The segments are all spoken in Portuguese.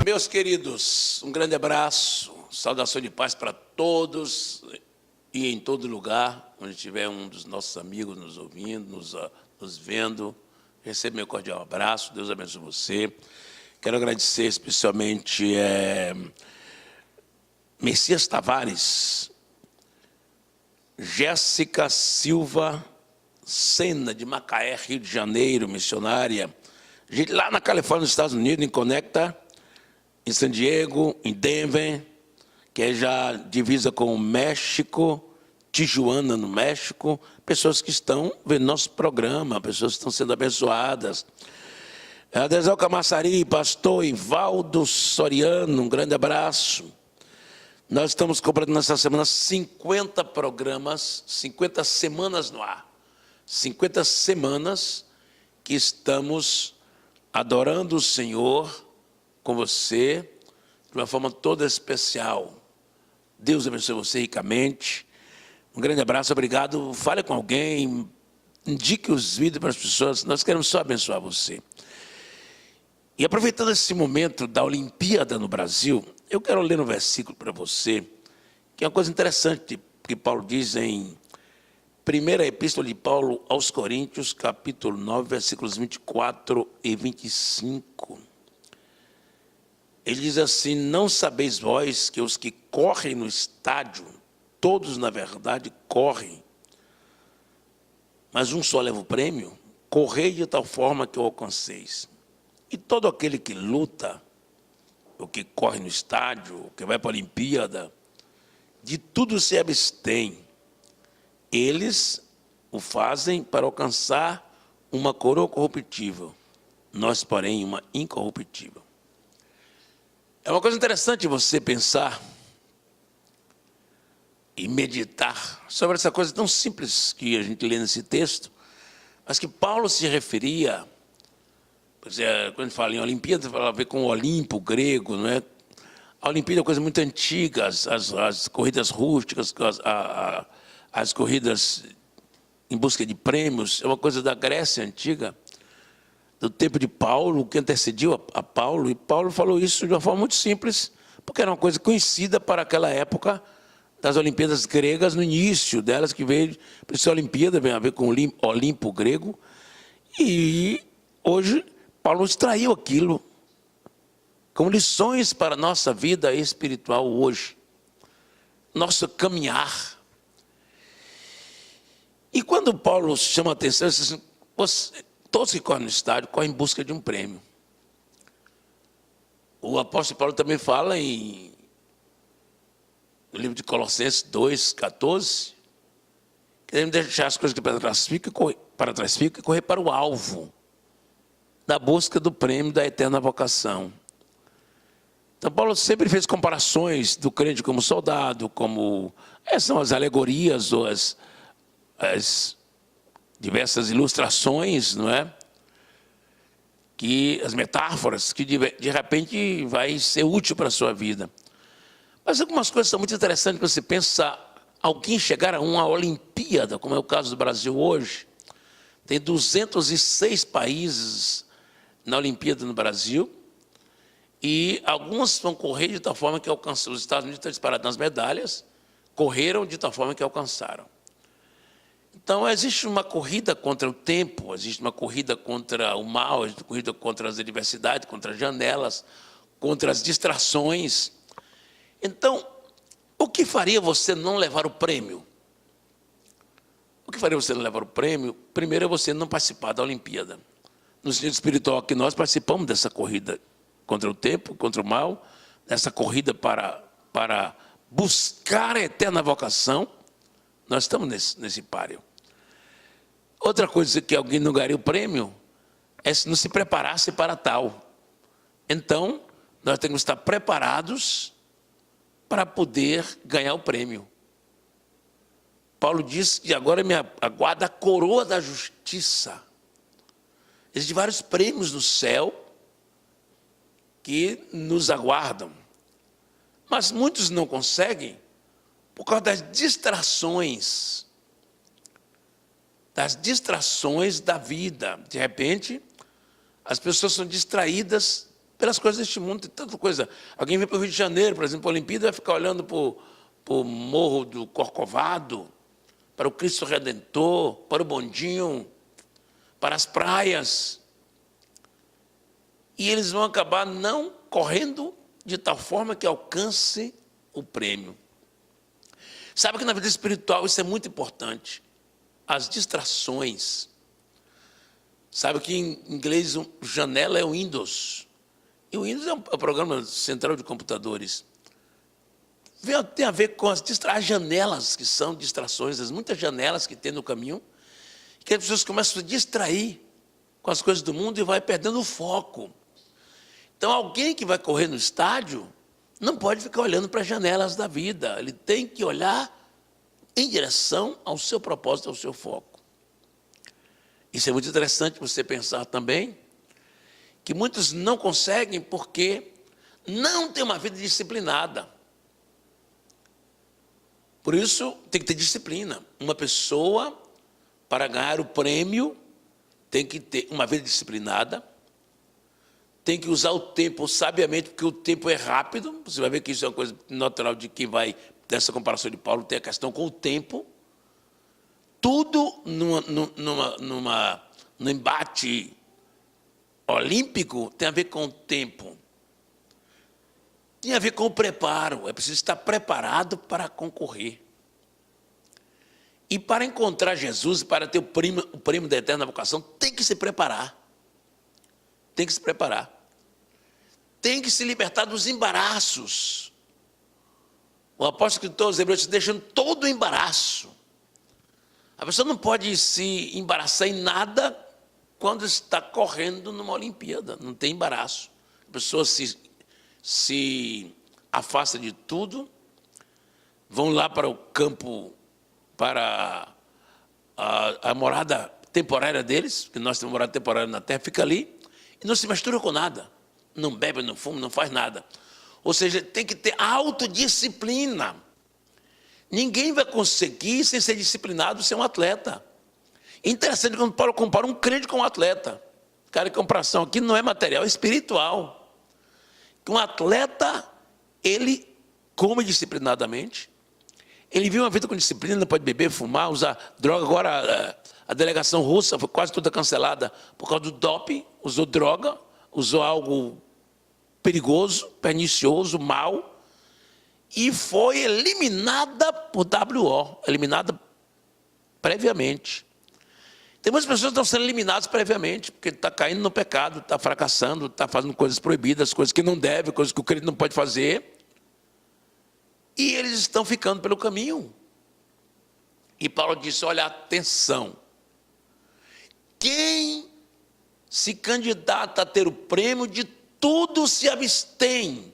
Meus queridos, um grande abraço, saudação de paz para todos e em todo lugar, onde tiver um dos nossos amigos nos ouvindo, nos vendo. Receba meu cordial abraço, Deus abençoe você. Quero agradecer especialmente Messias Tavares, Jéssica Silva Sena, de Macaé, Rio de Janeiro, missionária. Gente lá na Califórnia, nos Estados Unidos, em Conecta, em San Diego, em Denver, que é já divisa com o México, Tijuana, no México, pessoas que estão vendo nosso programa, pessoas que estão sendo abençoadas. Adesel Camaçari, pastor Ivaldo Soriano, um grande abraço. Nós estamos completando nessa semana 50 programas, 50 semanas no ar. 50 semanas que estamos adorando o Senhor com você, de uma forma toda especial. Deus abençoe você ricamente. Um grande abraço, obrigado. Fale com alguém, indique os vídeos para as pessoas. Nós queremos só abençoar você. E aproveitando esse momento da Olimpíada no Brasil, eu quero ler um versículo para você, que é uma coisa interessante que Paulo diz em primeira epístola de Paulo aos Coríntios, capítulo 9, versículos 24 e 25. Ele diz assim: não sabeis vós que os que correm no estádio, todos na verdade correm, mas um só leva o prêmio? Correi de tal forma que o alcanceis. E todo aquele que luta, o que corre no estádio, o que vai para a Olimpíada, de tudo se abstém. Eles o fazem para alcançar uma coroa corruptível, nós, porém, uma incorruptível. É uma coisa interessante você pensar e meditar sobre essa coisa tão simples que a gente lê nesse texto, mas que Paulo se referia. Quando a gente fala em Olimpíada, fala a ver com o Olimpo grego, não é? A Olimpíada é uma coisa muito antiga, as corridas rústicas, as corridas em busca de prêmios, é uma coisa da Grécia antiga, do tempo de Paulo, que antecediu a Paulo, e Paulo falou isso de uma forma muito simples, porque era uma coisa conhecida para aquela época das Olimpíadas gregas, no início delas, que veio, por isso a Olimpíada vem a ver com o Olimpo grego, e hoje Paulo extraiu aquilo como lições para a nossa vida espiritual hoje, nosso caminhar. E quando Paulo chama a atenção, ele diz assim: todos que correm no estádio correm em busca de um prêmio. O apóstolo Paulo também fala no livro de Colossenses 2,14, que devemos deixar as coisas que para trás ficam e correr para o alvo da busca do prêmio da eterna vocação. Então, Paulo sempre fez comparações do crente como soldado, como essas são as alegorias ou as diversas ilustrações, não é? As metáforas que de repente vai ser útil para a sua vida. Mas algumas coisas são muito interessantes para você pensar. Alguém chegar a uma Olimpíada, como é o caso do Brasil hoje, tem 206 países na Olimpíada no Brasil, e alguns vão correr de tal forma que alcançam. Os Estados Unidos estão disparados nas medalhas, correram de tal forma que alcançaram. Então, existe uma corrida contra o tempo, existe uma corrida contra o mal, existe uma corrida contra as adversidades, contra as janelas, contra as distrações. Então, o que faria você não levar o prêmio? O que faria você não levar o prêmio? Primeiro é você não participar da Olimpíada. No sentido espiritual, que nós participamos dessa corrida contra o tempo, contra o mal, dessa corrida para buscar a eterna vocação, nós estamos nesse páreo. Outra coisa que alguém não ganharia o prêmio é se não se preparasse para tal. Então, nós temos que estar preparados para poder ganhar o prêmio. Paulo diz que agora me aguarda a coroa da justiça. Existem vários prêmios no céu que nos aguardam, mas muitos não conseguem por causa das distrações da vida. De repente, as pessoas são distraídas pelas coisas deste mundo, tem tanta coisa. Alguém vem para o Rio de Janeiro, por exemplo, para a Olimpíada, vai ficar olhando para o Morro do Corcovado, para o Cristo Redentor, para o bondinho, para as praias. E eles vão acabar não correndo de tal forma que alcance o prêmio. Sabe que na vida espiritual isso é muito importante. As distrações. Sabe que em inglês janela é o Windows. E o Windows é um programa central de computadores. Tem a ver com as janelas, que são distrações, as muitas janelas que tem no caminho, que as pessoas começam a se distrair com as coisas do mundo e vai perdendo o foco. Então, alguém que vai correr no estádio não pode ficar olhando para as janelas da vida. Ele tem que olhar em direção ao seu propósito, ao seu foco. Isso é muito interessante você pensar também, que muitos não conseguem porque não têm uma vida disciplinada. Por isso, tem que ter disciplina. Uma pessoa, para ganhar o prêmio, tem que ter uma vida disciplinada, tem que usar o tempo sabiamente, porque o tempo é rápido. Você vai ver que isso é uma coisa natural de quem vai, dessa comparação de Paulo, tem a questão com o tempo. Tudo num embate olímpico tem a ver com o tempo. Tem a ver com o preparo. É preciso estar preparado para concorrer. E para encontrar Jesus, para ter o prêmio da eterna vocação, tem que se preparar. Tem que se preparar. Tem que se libertar dos embaraços. O apóstolo escritor aos Hebreus está deixando todo o embaraço. A pessoa não pode se embaraçar em nada quando está correndo numa Olimpíada. Não tem embaraço. A pessoa se afasta de tudo, vão lá para o campo, para a morada temporária deles, que nós temos morada temporária na terra, fica ali, e não se mistura com nada. Não bebe, não fuma, não faz nada. Ou seja, tem que ter autodisciplina. Ninguém vai conseguir, sem ser disciplinado, ser um atleta. Interessante quando Paulo compara um crente com um atleta. Cara, a comparação aqui não é material, é espiritual. Um atleta, ele disciplinadamente, ele vive uma vida com disciplina, não pode beber, fumar, usar droga. Agora a delegação russa foi quase toda cancelada por causa do doping, usou droga, usou algo perigoso, pernicioso, mal, e foi eliminada por WO, eliminada previamente. Tem muitas pessoas que estão sendo eliminadas previamente, porque está caindo no pecado, está fracassando, está fazendo coisas proibidas, coisas que não deve, coisas que o crente não pode fazer. E eles estão ficando pelo caminho. E Paulo disse, olha, atenção. Quem se candidata a ter o prêmio de tudo se abstém.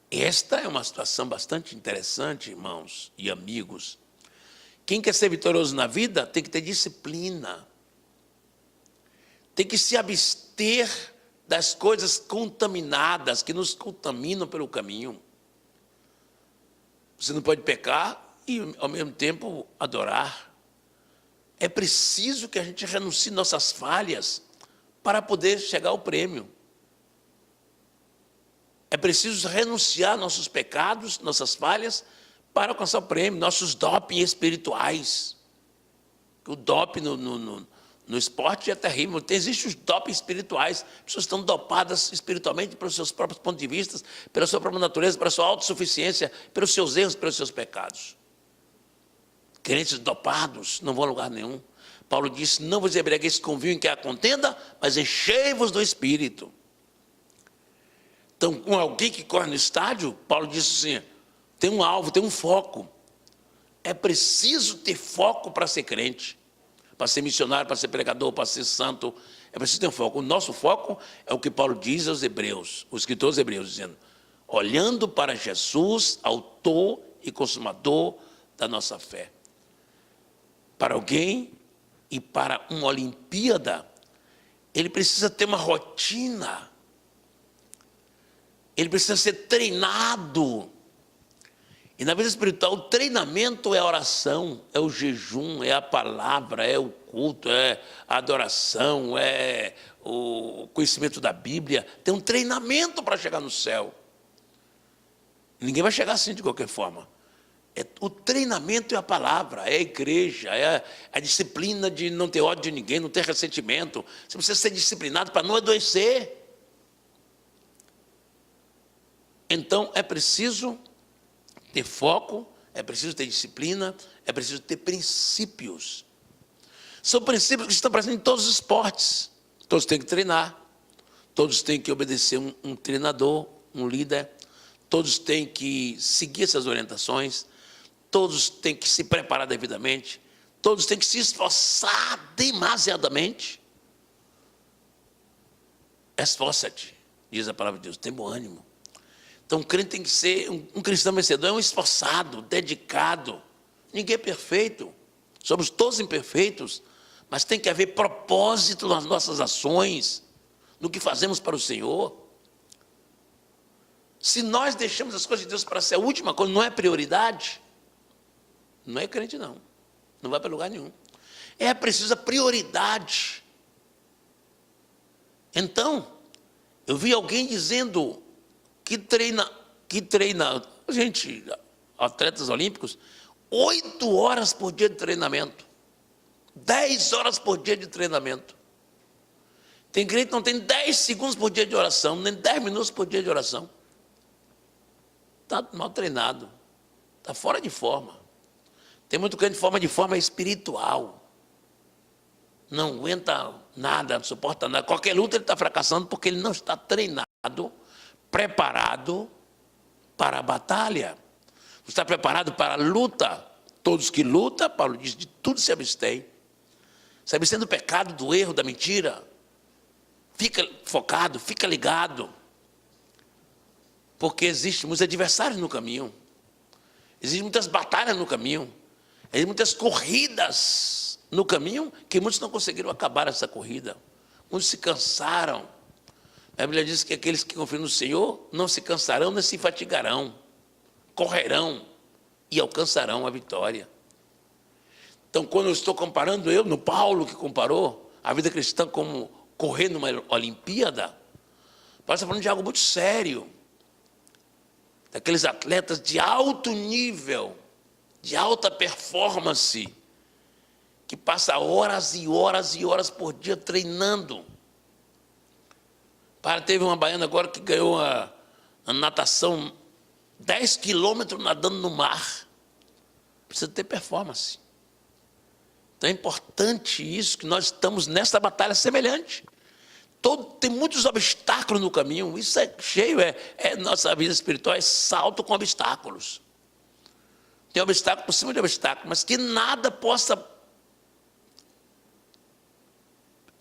Esta é uma situação bastante interessante, irmãos e amigos. Quem quer ser vitorioso na vida tem que ter disciplina. Tem que se abster das coisas contaminadas, que nos contaminam pelo caminho. Você não pode pecar e, ao mesmo tempo, adorar. É preciso que a gente renuncie nossas falhas para poder chegar ao prêmio. É preciso renunciar nossos pecados, nossas falhas, para alcançar o prêmio, nossos doping espirituais. O doping no esporte é terrível. Existem os doping espirituais. As pessoas estão dopadas espiritualmente pelos seus próprios pontos de vista, pela sua própria natureza, pela sua autossuficiência, pelos seus erros, pelos seus pecados. Crentes dopados não vão a lugar nenhum. Paulo disse, não vos embriagueis com vinho em que há contenda, mas enchei-vos do Espírito. Então, com alguém que corre no estádio, Paulo disse assim, tem um alvo, tem um foco. É preciso ter foco para ser crente, para ser missionário, para ser pregador, para ser santo. É preciso ter um foco. O nosso foco é o que Paulo diz aos Hebreus, o escritor aos Hebreus, dizendo, olhando para Jesus, autor e consumador da nossa fé. Para alguém e para uma Olimpíada, ele precisa ter uma rotina. Ele precisa ser treinado. E na vida espiritual, o treinamento é a oração, é o jejum, é a palavra, é o culto, é a adoração, é o conhecimento da Bíblia. Tem um treinamento para chegar no céu. Ninguém vai chegar assim de qualquer forma. O treinamento é a palavra, é a igreja, é a disciplina de não ter ódio de ninguém, não ter ressentimento. Você precisa ser disciplinado para não adoecer. Então, é preciso ter foco, é preciso ter disciplina, é preciso ter princípios. São princípios que estão presentes em todos os esportes. Todos têm que treinar, todos têm que obedecer um treinador, um líder, todos têm que seguir essas orientações, todos têm que se preparar devidamente, todos têm que se esforçar demasiadamente. Esforça-te, diz a palavra de Deus, tem bom ânimo. Então, o crente tem que ser, um cristão vencedor é um esforçado, dedicado. Ninguém é perfeito, somos todos imperfeitos, mas tem que haver propósito nas nossas ações, no que fazemos para o Senhor. Se nós deixamos as coisas de Deus para ser a última coisa, não é prioridade, não é crente não, não vai para lugar nenhum. É preciso a prioridade. Então, eu vi alguém dizendo que treina, gente, atletas olímpicos, 8 horas por dia de treinamento, 10 horas por dia de treinamento. Tem crente que não tem 10 segundos por dia de oração, nem 10 minutos por dia de oração. Está mal treinado, está fora de forma. Tem muito crente de forma espiritual. Não aguenta nada, não suporta nada. Qualquer luta ele está fracassando porque ele não está treinado, preparado para a batalha. Não está preparado para a luta. Todos que lutam, Paulo diz, de tudo se abstém. Se abstém do pecado, do erro, da mentira. Fica focado, fica ligado. Porque existem muitos adversários no caminho. Existem muitas batalhas no caminho. Existem muitas corridas no caminho que muitos não conseguiram acabar essa corrida. Muitos se cansaram. A Bíblia diz que aqueles que confiam no Senhor não se cansarão nem se fatigarão. Correrão e alcançarão a vitória. Então, quando eu estou comparando no Paulo que comparou a vida cristã como correr numa Olimpíada, Paulo está falando de algo muito sério. Daqueles atletas de alto nível, de alta performance, que passa horas e horas e horas por dia treinando. Teve uma baiana agora que ganhou a natação 10 quilômetros nadando no mar. Precisa ter performance. Então é importante isso, que nós estamos nessa batalha semelhante. Tem muitos obstáculos no caminho, isso é cheio, nossa vida espiritual é salto com obstáculos. Tem obstáculo por cima de obstáculo, mas que nada possa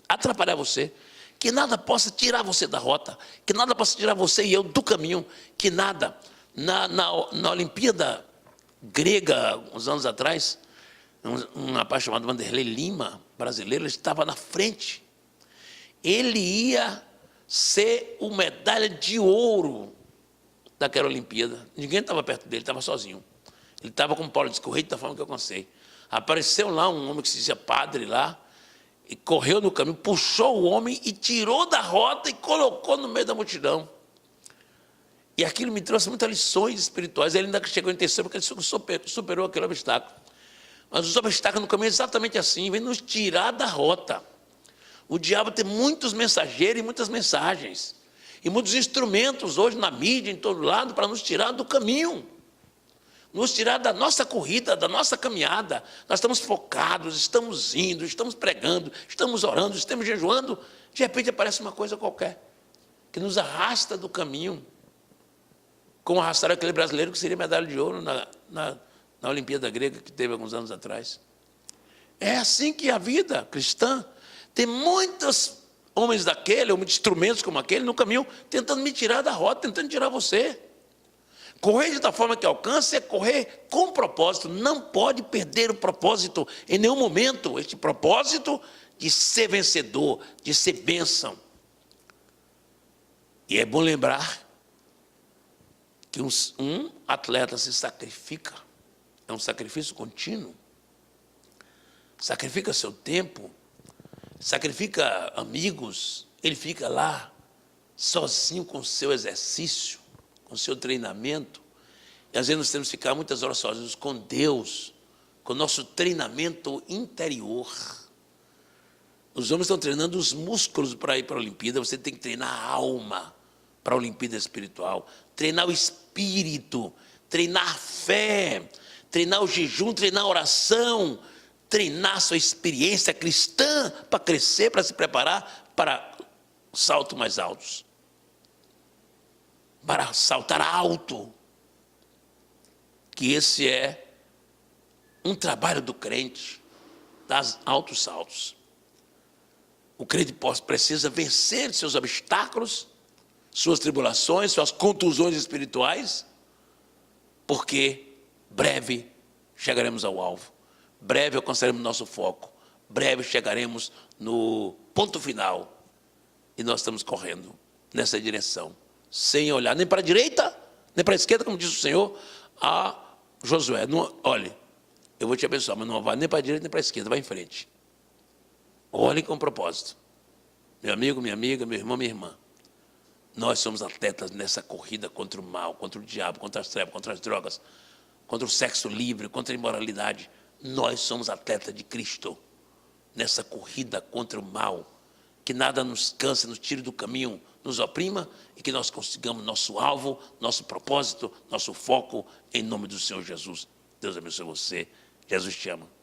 atrapalhar você, que nada possa tirar você da rota, que nada possa tirar você e eu do caminho, que nada. Na Olimpíada grega, uns anos atrás, um rapaz chamado Vanderlei Lima, brasileiro, ele estava na frente. Ele ia ser o medalha de ouro daquela Olimpíada. Ninguém estava perto dele, estava sozinho. Ele estava com o Paulo disse, correi da forma que eu cansei. Apareceu lá um homem que se dizia padre lá, e correu no caminho, puxou o homem e tirou da rota e colocou no meio da multidão. E aquilo me trouxe muitas lições espirituais. Ele ainda chegou em terceiro, porque ele superou aquele obstáculo. Mas os obstáculos no caminho é exatamente assim, vem nos tirar da rota. O diabo tem muitos mensageiros e muitas mensagens. E muitos instrumentos hoje na mídia, em todo lado, para nos tirar do caminho. Nos tirar da nossa corrida, da nossa caminhada. Nós estamos focados, estamos indo, estamos pregando, estamos orando, estamos jejuando. De repente aparece uma coisa qualquer, que nos arrasta do caminho. Como arrastaram aquele brasileiro que seria medalha de ouro na Olimpíada grega, que teve alguns anos atrás. É assim que a vida cristã. Tem muitos homens daquele, ou instrumentos como aquele, no caminho, tentando me tirar da rota, tentando tirar você. Correr de tal forma que alcance é correr com propósito. Não pode perder o propósito em nenhum momento. Este propósito de ser vencedor, de ser bênção. E é bom lembrar que um atleta se sacrifica, é um sacrifício contínuo, sacrifica seu tempo, sacrifica amigos, ele fica lá sozinho com o seu exercício, com o seu treinamento. E às vezes nós temos que ficar muitas horas sozinhos com Deus, com o nosso treinamento interior. Os homens estão treinando os músculos para ir para a Olimpíada, você tem que treinar a alma para a Olimpíada espiritual, treinar o espírito, treinar a fé, treinar o jejum, treinar a oração, treinar a sua experiência cristã para crescer, para se preparar para saltos mais altos, para saltar alto, que esse é um trabalho do crente, dar altos saltos. O crente precisa vencer seus obstáculos, suas tribulações, suas contusões espirituais, porque breve chegaremos ao alvo, breve alcançaremos nosso foco, breve chegaremos no ponto final, e nós estamos correndo nessa direção, sem olhar nem para a direita, nem para a esquerda, como diz o Senhor a Josué. Não, olhe, eu vou te abençoar, mas não vá nem para a direita nem para a esquerda, vai em frente. Olhe com propósito. Meu amigo, minha amiga, meu irmão, minha irmã, nós somos atletas nessa corrida contra o mal, contra o diabo, contra as trevas, contra as drogas, contra o sexo livre, contra a imoralidade. Nós somos atletas de Cristo nessa corrida contra o mal. Que nada nos canse, nos tire do caminho, nos oprima e que nós consigamos nosso alvo, nosso propósito, nosso foco, em nome do Senhor Jesus. Deus abençoe você. Jesus te ama.